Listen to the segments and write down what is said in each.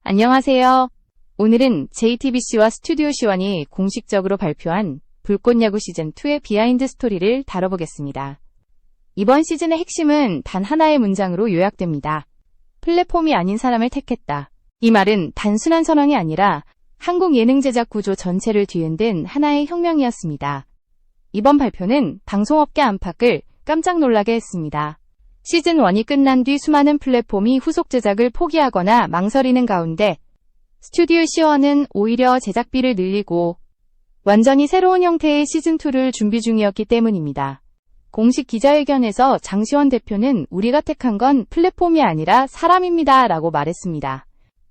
안녕하세요. 오늘은 JTBC와 스튜디오 C1이 공식적으로 발표한 불꽃야구 시즌2의 비하인드 스토리를 다뤄보겠습니다. 이번 시즌의 핵심은 단 하나의 문장으로 요약됩니다. 플랫폼이 아닌 사람을 택했다. 이 말은 단순한 선언이 아니라 한국 예능 제작 구조 전체를 뒤흔든 하나의 혁명이었습니다. 이번 발표는 방송업계 안팎을 깜짝 놀라게 했습니다. 시즌1이 끝난 뒤 수많은 플랫폼이 후속 제작을 포기하거나 망설이는 가운데 스튜디오 C1은 오히려 제작비를 늘리고 완전히 새로운 형태의 시즌2를 준비 중이었기 때문입니다. 공식 기자회견에서 장시원 대표는 우리가 택한 건 플랫폼이 아니라 사람입니다 라고 말했습니다.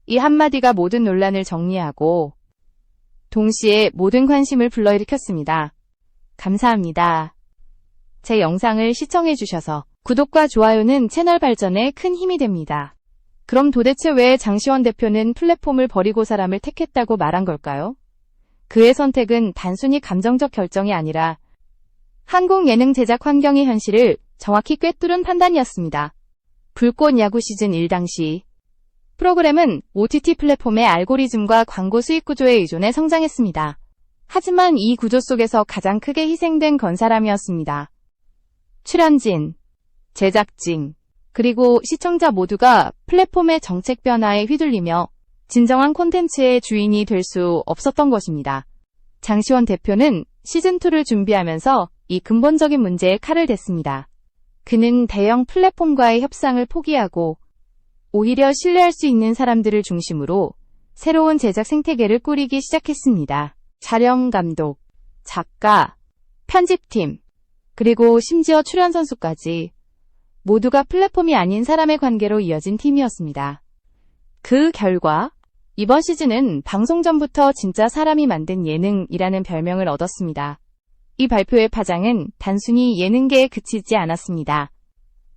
이 한마디가 모든 논란을 정리하고 동시에 모든 관심을 불러일으켰습니다. 감사합니다. 제 영상을 시청해주셔서 구독과 좋아요는 채널 발전에 큰 힘이 됩니다. 그럼 도대체 왜 장시원 대표는 플랫폼을 버리고 사람을 택했다고 말한 걸까요? 그의 선택은 단순히 감정적 결정이 아니라 한국 예능 제작 환경의 현실을 정확히 꿰뚫은 판단이었습니다. 불꽃야구 시즌1 당시 프로그램은 OTT 플랫폼의 알고리즘과 광고 수익 구조에 의존해 성장했습니다. 하지만 이 구조 속에서 가장 크게 희생된 건 사람이었습니다. 출연진, 제작진, 그리고 시청자 모두가 플랫폼의 정책 변화에 휘둘리며 진정한 콘텐츠의 주인이 될 수 없었던 것입니다. 장시원 대표는 시즌2를 준비하면서 이 근본적인 문제에 칼을 댔습니다. 그는 대형 플랫폼과의 협상을 포기하고 오히려 신뢰할 수 있는 사람들을 중심으로 새로운 제작 생태계를 꾸리기 시작했습니다. 촬영 감독, 작가, 편집팀, 그리고 심지어 출연 선수까지 모두가 플랫폼이 아닌 사람의 관계로 이어진 팀이었습니다. 그 결과 이번 시즌은 방송 전부터 진짜 사람이 만든 예능이라는 별명을 얻었습니다. 이 발표의 파장은 단순히 예능계에 그치지 않았습니다.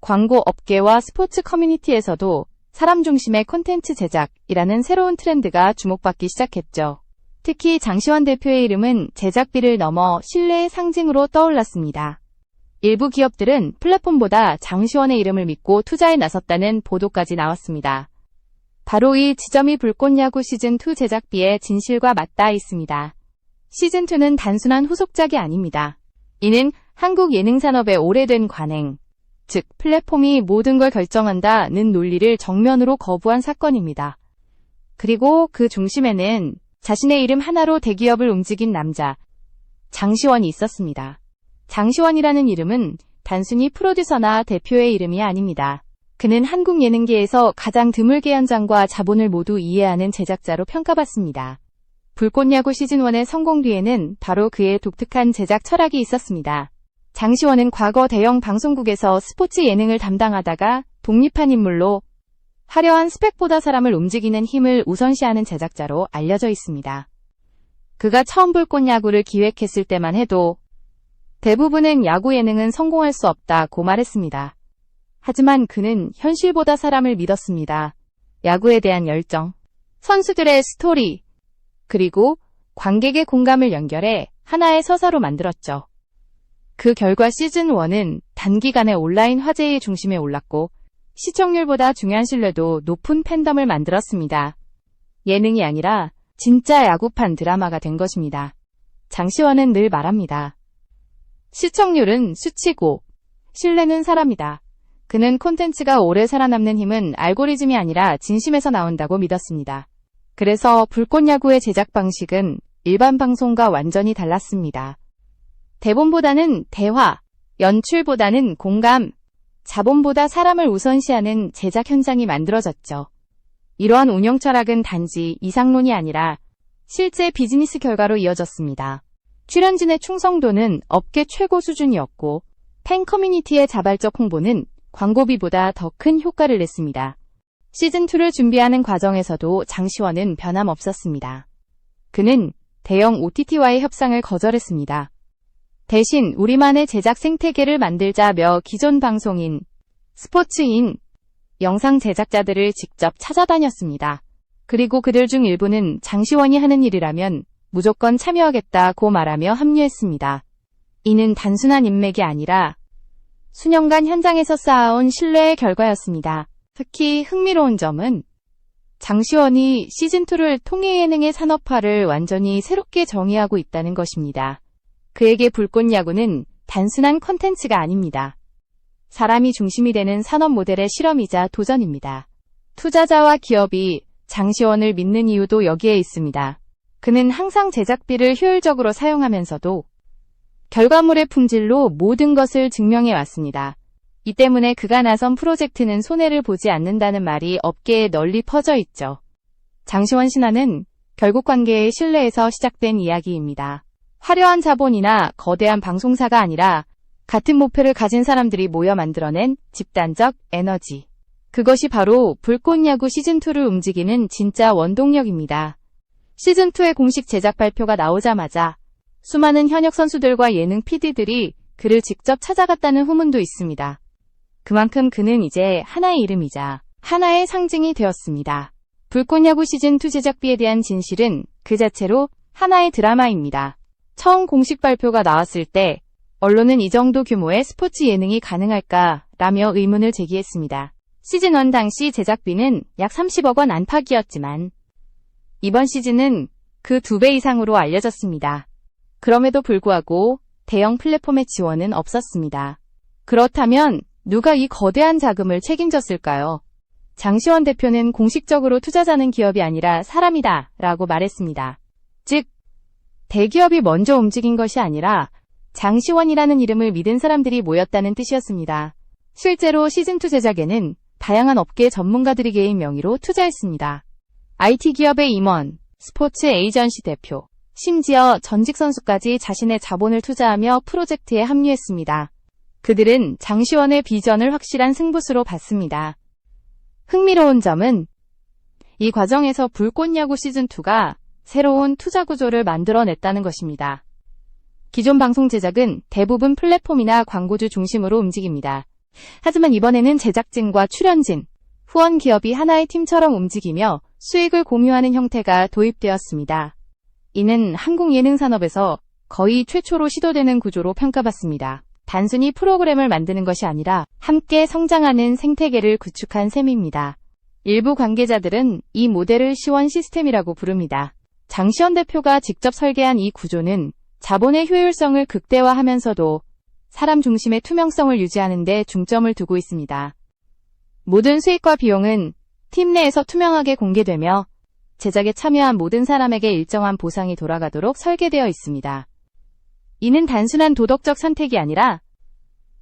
광고 업계와 스포츠 커뮤니티에서도 사람 중심의 콘텐츠 제작이라는 새로운 트렌드가 주목받기 시작했죠. 특히 장시원 대표의 이름은 제작비를 넘어 신뢰의 상징으로 떠올랐습니다. 일부 기업들은 플랫폼보다 장시원의 이름을 믿고 투자에 나섰다는 보도까지 나왔습니다. 바로 이 지점이 불꽃야구 시즌2 제작비의 진실과 맞닿아 있습니다. 시즌2는 단순한 후속작이 아닙니다. 이는 한국 예능산업의 오래된 관행, 즉 플랫폼이 모든 걸 결정한다는 논리를 정면으로 거부한 사건입니다. 그리고 그 중심에는 자신의 이름 하나로 대기업을 움직인 남자, 장시원이 있었습니다. 장시원이라는 이름은 단순히 프로듀서나 대표의 이름이 아닙니다. 그는 한국 예능계에서 가장 드물게 현장과 자본을 모두 이해하는 제작자로 평가받습니다. 불꽃야구 시즌1의 성공 뒤에는 바로 그의 독특한 제작 철학이 있었습니다. 장시원은 과거 대형 방송국에서 스포츠 예능을 담당하다가 독립한 인물로 화려한 스펙보다 사람을 움직이는 힘을 우선시하는 제작자로 알려져 있습니다. 그가 처음 불꽃야구를 기획했을 때만 해도 대부분은 야구 예능은 성공할 수 없다고 말했습니다. 하지만 그는 현실보다 사람을 믿었습니다. 야구에 대한 열정, 선수들의 스토리, 그리고 관객의 공감을 연결해 하나의 서사로 만들었죠. 그 결과 시즌1은 단기간에 온라인 화제의 중심에 올랐고 시청률보다 중요한 신뢰도 높은 팬덤을 만들었습니다. 예능이 아니라 진짜 야구판 드라마가 된 것입니다. 장시원은 늘 말합니다. 시청률은 수치고 신뢰는 사람이다. 그는 콘텐츠가 오래 살아남는 힘은 알고리즘이 아니라 진심에서 나온다고 믿었습니다. 그래서 불꽃야구의 제작 방식은 일반 방송과 완전히 달랐습니다. 대본보다는 대화, 연출보다는 공감, 자본보다 사람을 우선시하는 제작 현장이 만들어졌죠. 이러한 운영 철학은 단지 이상론이 아니라 실제 비즈니스 결과로 이어졌습니다. 출연진의 충성도는 업계 최고 수준이었고 팬 커뮤니티의 자발적 홍보는 광고비보다 더 큰 효과를 냈습니다. 시즌2를 준비하는 과정에서도 장시원은 변함없었습니다. 그는 대형 OTT와의 협상을 거절했습니다. 대신 우리만의 제작 생태계를 만들자며 기존 방송인, 스포츠인, 영상 제작자들을 직접 찾아다녔습니다. 그리고 그들 중 일부는 장시원이 하는 일이라면 무조건 참여하겠다고 말하며 합류했습니다. 이는 단순한 인맥이 아니라 수년간 현장에서 쌓아온 신뢰의 결과였습니다. 특히 흥미로운 점은 장시원이 시즌2를 통해 예능의 산업화를 완전히 새롭게 정의하고 있다는 것입니다. 그에게 불꽃야구는 단순한 콘텐츠가 아닙니다. 사람이 중심이 되는 산업 모델의 실험이자 도전입니다. 투자자와 기업이 장시원을 믿는 이유도 여기에 있습니다. 그는 항상 제작비를 효율적으로 사용하면서도 결과물의 품질로 모든 것을 증명해 왔습니다. 이 때문에 그가 나선 프로젝트는 손해를 보지 않는다는 말이 업계에 널리 퍼져 있죠. 장시원 신화는 결국 관계의 신뢰에서 시작된 이야기입니다. 화려한 자본이나 거대한 방송사가 아니라 같은 목표를 가진 사람들이 모여 만들어낸 집단적 에너지. 그것이 바로 불꽃야구 시즌2를 움직이는 진짜 원동력입니다. 시즌2의 공식 제작 발표가 나오자마자 수많은 현역 선수들과 예능 PD들이 그를 직접 찾아갔다는 후문도 있습니다. 그만큼 그는 이제 하나의 이름이자 하나의 상징이 되었습니다. 불꽃야구 시즌2 제작비에 대한 진실은 그 자체로 하나의 드라마입니다. 처음 공식 발표가 나왔을 때 언론은 이 정도 규모의 스포츠 예능이 가능할까라며 의문을 제기했습니다. 시즌1 당시 제작비는 약 30억 원 안팎이었지만 이번 시즌은 그 2배 이상으로 알려졌습니다. 그럼에도 불구하고 대형 플랫폼의 지원은 없었습니다. 그렇다면 누가 이 거대한 자금을 책임졌을까요? 장시원 대표는 공식적으로 투자자는 기업이 아니라 사람이다 라고 말했습니다. 즉, 대기업이 먼저 움직인 것이 아니라 장시원이라는 이름을 믿은 사람들이 모였다는 뜻이었습니다. 실제로 시즌2 제작에는 다양한 업계 전문가들이 개인 명의로 투자했습니다. IT 기업의 임원, 스포츠 에이전시 대표, 심지어 전직 선수까지 자신의 자본을 투자하며 프로젝트에 합류했습니다. 그들은 장시원의 비전을 확실한 승부수로 봤습니다. 흥미로운 점은 이 과정에서 불꽃야구 시즌2가 새로운 투자 구조를 만들어냈다는 것입니다. 기존 방송 제작은 대부분 플랫폼이나 광고주 중심으로 움직입니다. 하지만 이번에는 제작진과 출연진, 후원 기업이 하나의 팀처럼 움직이며 수익을 공유하는 형태가 도입되었습니다. 이는 한국 예능 산업에서 거의 최초로 시도되는 구조로 평가받습니다. 단순히 프로그램을 만드는 것이 아니라 함께 성장하는 생태계를 구축한 셈입니다. 일부 관계자들은 이 모델을 시원 시스템이라고 부릅니다. 장시원 대표가 직접 설계한 이 구조는 자본의 효율성을 극대화하면서도 사람 중심의 투명성을 유지하는 데 중점을 두고 있습니다. 모든 수익과 비용은 팀 내에서 투명하게 공개되며 제작에 참여한 모든 사람에게 일정한 보상이 돌아가도록 설계되어 있습니다. 이는 단순한 도덕적 선택이 아니라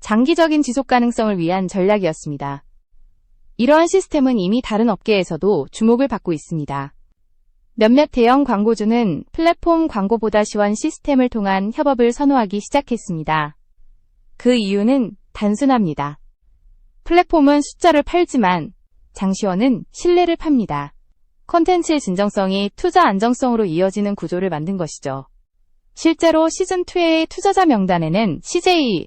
장기적인 지속 가능성을 위한 전략이었습니다. 이러한 시스템은 이미 다른 업계에서도 주목을 받고 있습니다. 몇몇 대형 광고주는 플랫폼 광고보다 시원 시스템을 통한 협업을 선호하기 시작했습니다. 그 이유는 단순합니다. 플랫폼은 숫자를 팔지만 장시원은 신뢰를 팝니다. 콘텐츠의 진정성이 투자 안정성으로 이어지는 구조를 만든 것이죠. 실제로 시즌2의 투자자 명단에는 CJ,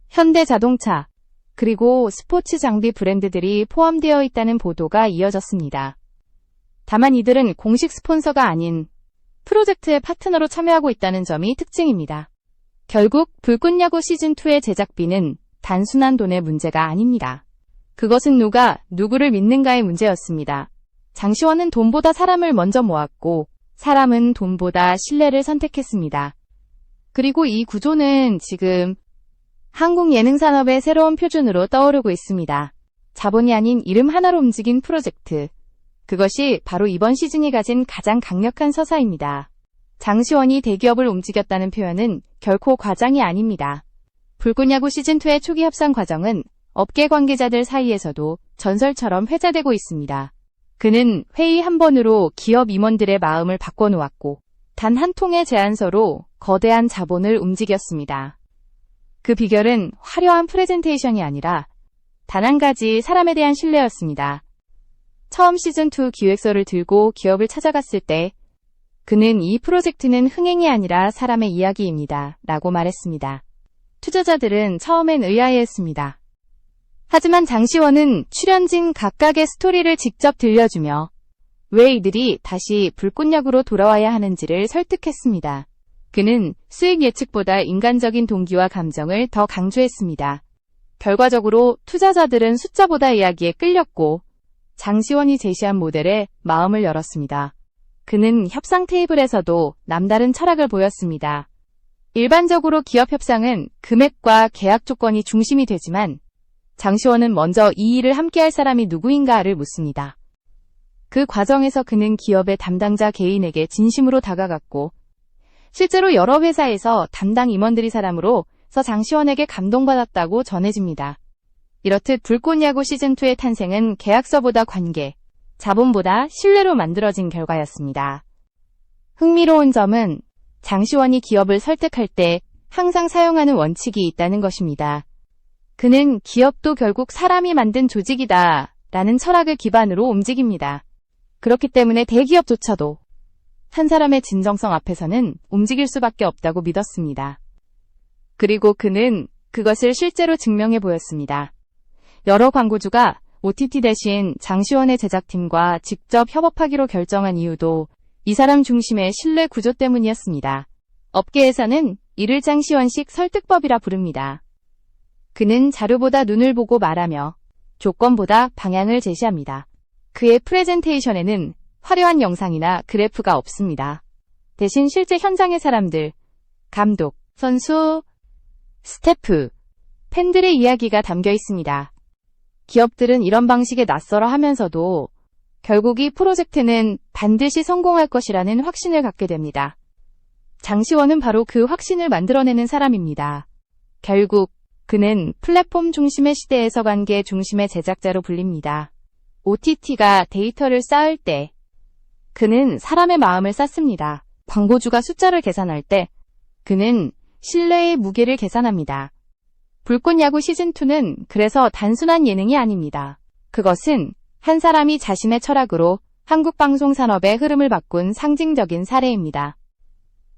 현대자동차, 그리고 스포츠 장비 브랜드들이 포함되어 있다는 보도가 이어졌습니다. 다만 이들은 공식 스폰서가 아닌 프로젝트의 파트너로 참여하고 있다는 점이 특징입니다. 결국 불꽃야구 시즌2의 제작비는 단순한 돈의 문제가 아닙니다. 그것은 누가 누구를 믿는가의 문제였습니다. 장시원은 돈보다 사람을 먼저 모았고 사람은 돈보다 신뢰를 선택했습니다. 그리고 이 구조는 지금 한국 예능 산업의 새로운 표준으로 떠오르고 있습니다. 자본이 아닌 이름 하나로 움직인 프로젝트. 그것이 바로 이번 시즌이 가진 가장 강력한 서사입니다. 장시원이 대기업을 움직였다는 표현은 결코 과장이 아닙니다. 불꽃야구 시즌2의 초기 협상 과정은 업계 관계자들 사이에서도 전설처럼 회자되고 있습니다. 그는 회의 한 번으로 기업 임원들의 마음을 바꿔놓았고 단 한 통의 제안서로 거대한 자본을 움직였습니다. 그 비결은 화려한 프레젠테이션이 아니라 단 한 가지 사람에 대한 신뢰였습니다. 처음 시즌2 기획서를 들고 기업을 찾아갔을 때 그는 이 프로젝트는 흥행이 아니라 사람의 이야기입니다. 라고 말했습니다. 투자자들은 처음엔 의아해했습니다. 하지만 장시원은 출연진 각각의 스토리를 직접 들려주며 왜 이들이 다시 불꽃야구로 돌아와야 하는지를 설득했습니다. 그는 수익 예측보다 인간적인 동기와 감정을 더 강조했습니다. 결과적으로 투자자들은 숫자보다 이야기에 끌렸고 장시원이 제시한 모델에 마음을 열었습니다. 그는 협상 테이블에서도 남다른 철학을 보였습니다. 일반적으로 기업 협상은 금액과 계약 조건이 중심이 되지만 장시원은 먼저 이 일을 함께할 사람이 누구인가를 묻습니다. 그 과정에서 그는 기업의 담당자 개인에게 진심으로 다가갔고 실제로 여러 회사에서 담당 임원들이 사람으로서 장시원에게 감동받았다고 전해집니다. 이렇듯 불꽃야구 시즌2의 탄생은 계약서보다 관계, 자본보다 신뢰로 만들어진 결과였습니다. 흥미로운 점은 장시원이 기업을 설득할 때 항상 사용하는 원칙이 있다는 것입니다. 그는 기업도 결국 사람이 만든 조직이다 라는 철학을 기반으로 움직입니다. 그렇기 때문에 대기업조차도 한 사람의 진정성 앞에서는 움직일 수밖에 없다고 믿었습니다. 그리고 그는 그것을 실제로 증명해 보였습니다. 여러 광고주가 OTT 대신 장시원의 제작팀과 직접 협업하기로 결정한 이유도 이 사람 중심의 신뢰 구조 때문이었습니다. 업계에서는 이를 장시원식 설득법이라 부릅니다. 그는 자료보다 눈을 보고 말하며 조건보다 방향을 제시합니다. 그의 프레젠테이션에는 화려한 영상이나 그래프가 없습니다. 대신 실제 현장의 사람들, 감독, 선수, 스태프, 팬들의 이야기가 담겨 있습니다. 기업들은 이런 방식에 낯설어 하면서도 결국 이 프로젝트는 반드시 성공할 것이라는 확신을 갖게 됩니다. 장시원은 바로 그 확신을 만들어내는 사람입니다. 결국 그는 플랫폼 중심의 시대에서 관계 중심의 제작자로 불립니다. OTT가 데이터를 쌓을 때 그는 사람의 마음을 쌓습니다. 광고주가 숫자를 계산할 때 그는 신뢰의 무게를 계산합니다. 불꽃야구 시즌2는 그래서 단순한 예능이 아닙니다. 그것은 한 사람이 자신의 철학으로 한국 방송 산업의 흐름을 바꾼 상징적인 사례입니다.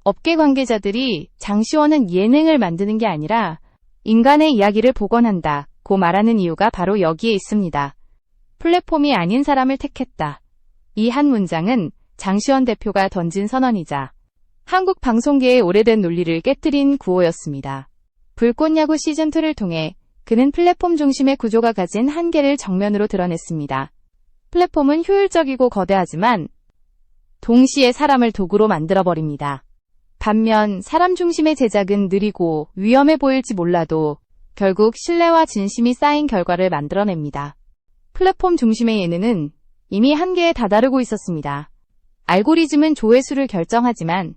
업계 관계자들이 장시원은 예능을 만드는 게 아니라 인간의 이야기를 복원한다고 말하는 이유가 바로 여기에 있습니다. 플랫폼이 아닌 사람을 택했다. 이 한 문장은 장시원 대표가 던진 선언이자 한국 방송계의 오래된 논리를 깨뜨린 구호였습니다. 불꽃야구 시즌2를 통해 그는 플랫폼 중심의 구조가 가진 한계를 정면으로 드러냈습니다. 플랫폼은 효율적이고 거대하지만 동시에 사람을 도구로 만들어버립니다. 반면 사람 중심의 제작은 느리고 위험해 보일지 몰라도 결국 신뢰와 진심이 쌓인 결과를 만들어냅니다. 플랫폼 중심의 예능은 이미 한계에 다다르고 있었습니다. 알고리즘은 조회수를 결정하지만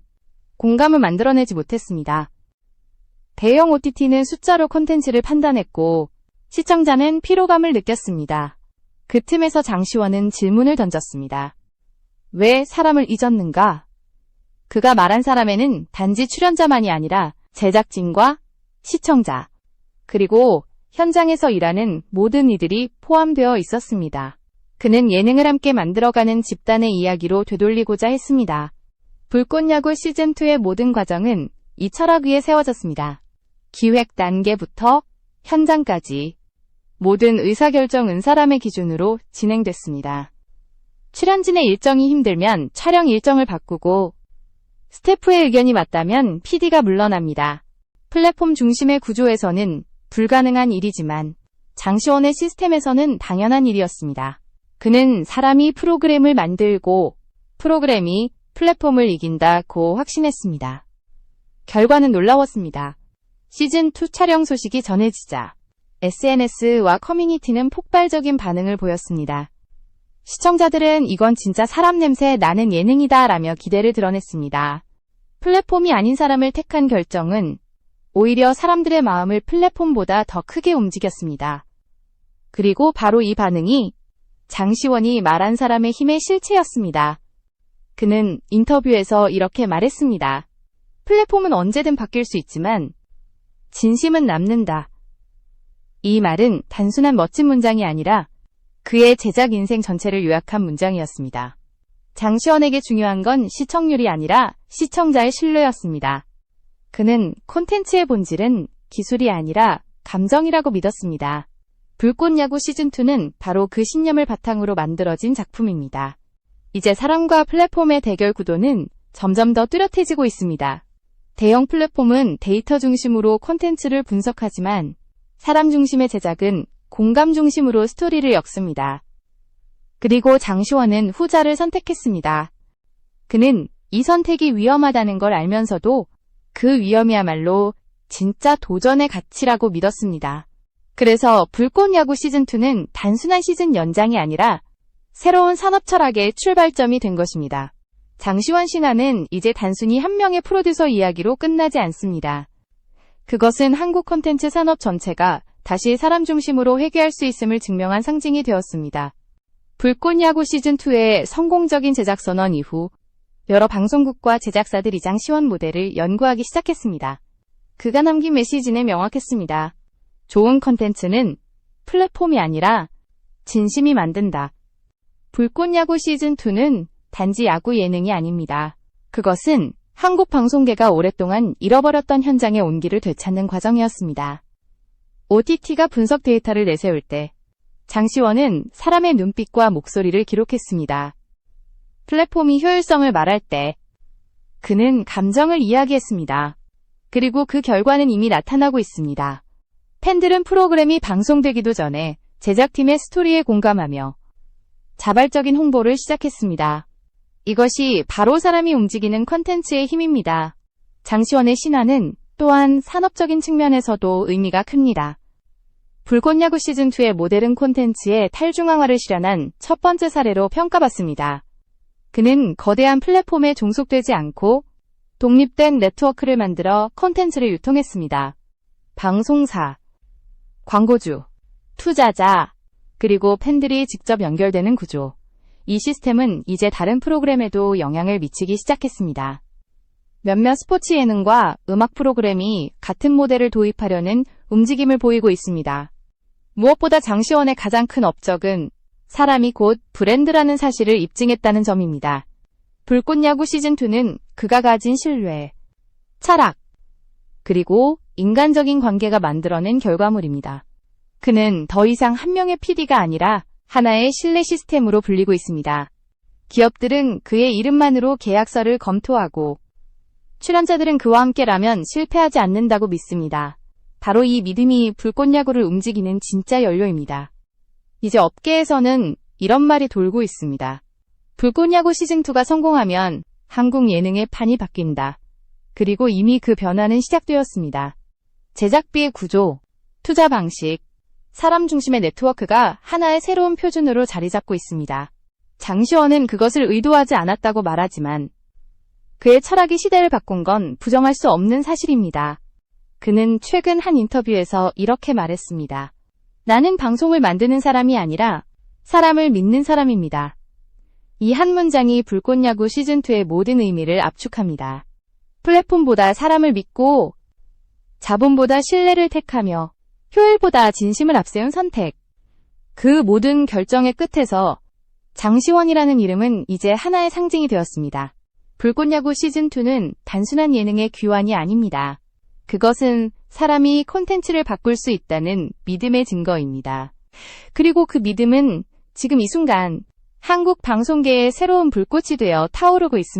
공감을 만들어내지 못했습니다. 대형 OTT는 숫자로 콘텐츠를 판단했고 시청자는 피로감을 느꼈습니다. 그 틈에서 장시원은 질문을 던졌습니다. 왜 사람을 잊었는가? 그가 말한 사람에는 단지 출연자만이 아니라 제작진과 시청자, 그리고 현장에서 일하는 모든 이들이 포함되어 있었습니다. 그는 예능을 함께 만들어가는 집단의 이야기로 되돌리고자 했습니다. 불꽃야구 시즌2의 모든 과정은 이 철학 위에 세워졌습니다. 기획 단계부터 현장까지 모든 의사결정은 사람의 기준으로 진행됐습니다. 출연진의 일정이 힘들면 촬영 일정을 바꾸고 스태프의 의견이 맞다면 PD가 물러납니다. 플랫폼 중심의 구조에서는 불가능한 일이지만 장시원의 시스템에서는 당연한 일이었습니다. 그는 사람이 프로그램을 만들고 프로그램이 플랫폼을 이긴다고 확신했습니다. 결과는 놀라웠습니다. 시즌2 촬영 소식이 전해지자 SNS와 커뮤니티는 폭발적인 반응을 보였습니다. 시청자들은 이건 진짜 사람 냄새 나는 예능이다 라며 기대를 드러냈습니다. 플랫폼이 아닌 사람을 택한 결정은 오히려 사람들의 마음을 플랫폼보다 더 크게 움직였습니다. 그리고 바로 이 반응이 장시원이 말한 사람의 힘의 실체였습니다. 그는 인터뷰에서 이렇게 말했습니다. 플랫폼은 언제든 바뀔 수 있지만 진심은 남는다. 이 말은 단순한 멋진 문장이 아니라 그의 제작 인생 전체를 요약한 문장이었습니다. 장시원에게 중요한 건 시청률이 아니라 시청자의 신뢰였습니다. 그는 콘텐츠의 본질은 기술이 아니라 감정이라고 믿었습니다. 불꽃야구 시즌2는 바로 그 신념을 바탕으로 만들어진 작품입니다. 이제 사람과 플랫폼의 대결 구도는 점점 더 뚜렷해지고 있습니다. 대형 플랫폼은 데이터 중심으로 콘텐츠를 분석하지만 사람 중심의 제작은 공감 중심으로 스토리를 엮습니다. 그리고 장시원은 후자를 선택했습니다. 그는 이 선택이 위험하다는 걸 알면서도 그 위험이야말로 진짜 도전의 가치라고 믿었습니다. 그래서 불꽃야구 시즌2는 단순한 시즌 연장이 아니라 새로운 산업 철학의 출발점이 된 것입니다. 장시원 신화는 이제 단순히 한 명의 프로듀서 이야기로 끝나지 않습니다. 그것은 한국 콘텐츠 산업 전체가 다시 사람 중심으로 회귀할 수 있음을 증명한 상징이 되었습니다. 불꽃야구 시즌2의 성공적인 제작 선언 이후 여러 방송국과 제작사들이 장시원 모델을 연구하기 시작했습니다. 그가 남긴 메시지는 명확했습니다. 좋은 콘텐츠는 플랫폼이 아니라 진심이 만든다. 불꽃야구 시즌2는 단지 야구 예능이 아닙니다. 그것은 한국 방송계가 오랫동안 잃어버렸던 현장의 온기를 되찾는 과정이었습니다. OTT가 분석 데이터를 내세울 때 장시원은 사람의 눈빛과 목소리를 기록했습니다. 플랫폼이 효율성을 말할 때 그는 감정을 이야기했습니다. 그리고 그 결과는 이미 나타나고 있습니다. 팬들은 프로그램이 방송되기도 전에 제작팀의 스토리에 공감하며 자발적인 홍보를 시작했습니다. 이것이 바로 사람이 움직이는 콘텐츠의 힘입니다. 장시원의 신화는 또한 산업적인 측면에서도 의미가 큽니다. 불꽃야구 시즌2의 모델은 콘텐츠의 탈중앙화를 실현한 첫 번째 사례로 평가받습니다. 그는 거대한 플랫폼에 종속되지 않고 독립된 네트워크를 만들어 콘텐츠를 유통했습니다. 방송사, 광고주, 투자자, 그리고 팬들이 직접 연결되는 구조. 이 시스템은 이제 다른 프로그램에도 영향을 미치기 시작했습니다. 몇몇 스포츠 예능과 음악 프로그램이 같은 모델을 도입하려는 움직임을 보이고 있습니다. 무엇보다 장시원의 가장 큰 업적은 사람이 곧 브랜드라는 사실을 입증했다는 점입니다. 불꽃야구 시즌2는 그가 가진 신뢰, 철학, 그리고 인간적인 관계가 만들어낸 결과물입니다. 그는 더 이상 한 명의 PD가 아니라 하나의 신뢰 시스템으로 불리고 있습니다. 기업들은 그의 이름만으로 계약서를 검토하고 출연자들은 그와 함께라면 실패하지 않는다고 믿습니다. 바로 이 믿음이 불꽃야구를 움직이는 진짜 연료입니다. 이제 업계에서는 이런 말이 돌고 있습니다. 불꽃야구 시즌2가 성공하면 한국 예능의 판이 바뀐다. 그리고 이미 그 변화는 시작되었습니다. 제작비의 구조, 투자 방식, 사람 중심의 네트워크가 하나의 새로운 표준으로 자리 잡고 있습니다. 장시원은 그것을 의도하지 않았다고 말하지만 그의 철학이 시대를 바꾼 건 부정할 수 없는 사실입니다. 그는 최근 한 인터뷰에서 이렇게 말했습니다. 나는 방송을 만드는 사람이 아니라 사람을 믿는 사람입니다. 이 한 문장이 불꽃야구 시즌2의 모든 의미를 압축합니다. 플랫폼보다 사람을 믿고 자본보다 신뢰를 택하며 효율보다 진심을 앞세운 선택. 그 모든 결정의 끝에서 장시원이라는 이름은 이제 하나의 상징이 되었습니다. 불꽃야구 시즌2는 단순한 예능의 귀환이 아닙니다. 그것은 사람이 콘텐츠를 바꿀 수 있다는 믿음의 증거입니다. 그리고 그 믿음은 지금 이 순간 한국 방송계의 새로운 불꽃이 되어 타오르고 있습니다.